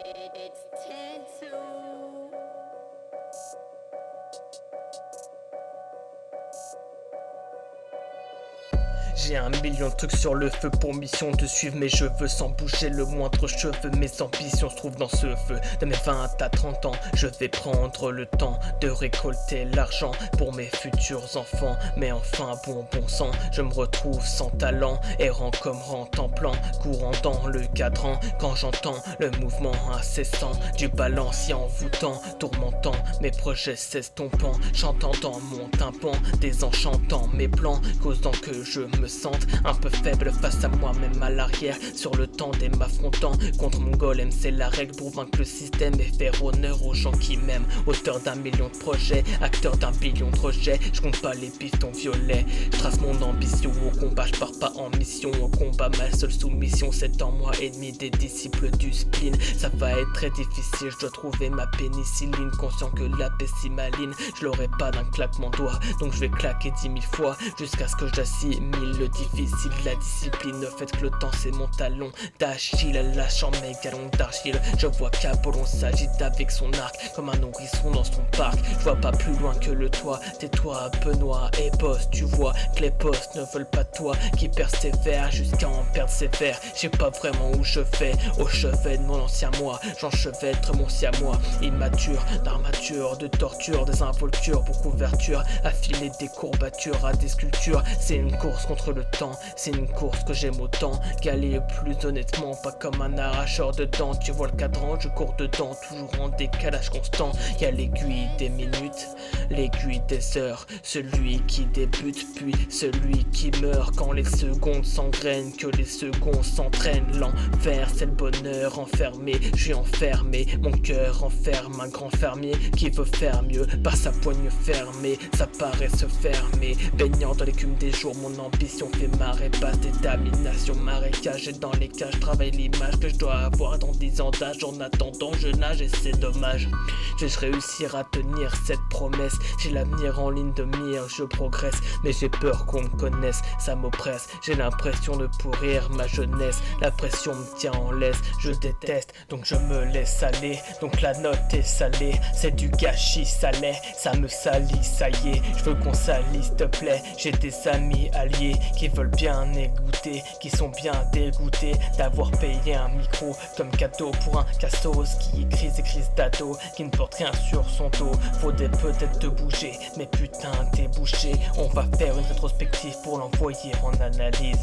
It's 10 to J'ai 1 million de trucs sur le feu pour mission de suivre mes cheveux sans bouger le moindre cheveu. Mes ambitions se trouvent dans ce feu. De mes 20 à 30 ans, je vais prendre le temps de récolter l'argent pour mes futurs enfants. Mais enfin, bon sang, je me retrouve sans talent, errant comme plan, courant dans le cadran. Quand j'entends le mouvement incessant du balancier envoûtant, tourmentant mes projets s'estompant, chantant dans mon tympan, désenchantant mes plans, causant que je me sente un peu faible face à moi-même à l'arrière. Sur le temps des m'affrontant contre mon golem, c'est la règle pour vaincre le système et faire honneur aux gens qui m'aiment. Auteur d'1 million de projets, acteur d'1 billion de rejets, je compte pas les pistons violets. Je trace mon ambition au combat, je pars pas en mission au combat. Ma seule soumission, c'est en moi ennemi des disciples du spleen. Ça va être très difficile, je dois trouver ma pénicilline, conscient que la paix si maligne, je l'aurai pas d'un claquement de doigts. Donc je vais claquer 10 000 fois jusqu'à ce que j'assimile le difficile, la discipline. Le fait que le temps c'est mon talon d'Achille, lâchant mes galons d'argile. Je vois qu'Apollon s'agite avec son arc comme un nourrisson dans son parc. Je vois pas plus loin que le toit, tais-toi Benoît et boss. Tu vois que les boss ne veulent pas de toi qui persévère jusqu'à en perdre ses vers. Je sais pas vraiment où je vais, au chevet de mon ancien moi. J'enchevêtre mon siamois immature, d'armature, de torture, des involtures pour couverture, affiner des courbatures à des sculptures. C'est une course contre le temps, c'est une course que j'aime autant qu'aller plus honnêtement, pas comme un arracheur de dents. Tu vois le cadran, je cours dedans, toujours en décalage constant. Y'a l'aiguille des minutes, l'aiguille des heures, celui qui débute puis celui qui meurt. Quand les secondes s'engrainent, que les secondes s'entraînent, l'enfer c'est le bonheur enfermé. Je suis enfermé, mon cœur enferme un grand fermier qui veut faire mieux par sa poigne fermée. Ça paraît se fermer, baignant dans l'écume des jours, mon ambition fait marée basse, détermination marécage. Et dans les cages, je travaille l'image que je dois avoir dans 10 ans d'âge. En attendant, je nage et c'est dommage. Je réussir à tenir cette promesse. J'ai l'avenir en ligne de mire, je progresse, mais j'ai peur qu'on me connaisse, ça m'oppresse. J'ai l'impression de pourrir ma jeunesse, la pression me tient en laisse. Je déteste, donc je me laisse aller. Donc la note est salée, c'est du gâchis salé. Ça me salit, ça y est, je veux qu'on s'allie s'il te plaît. J'ai des amis alliés qui veulent bien écouter, qui sont bien dégoûtés d'avoir payé un micro comme cadeau pour un cassos qui écrit des crises d'ado, qui ne porte rien sur son dos. Faudrait peut-être te bouger, mais putain t'es bouché. On va faire une rétrospective pour l'envoyer en analyse.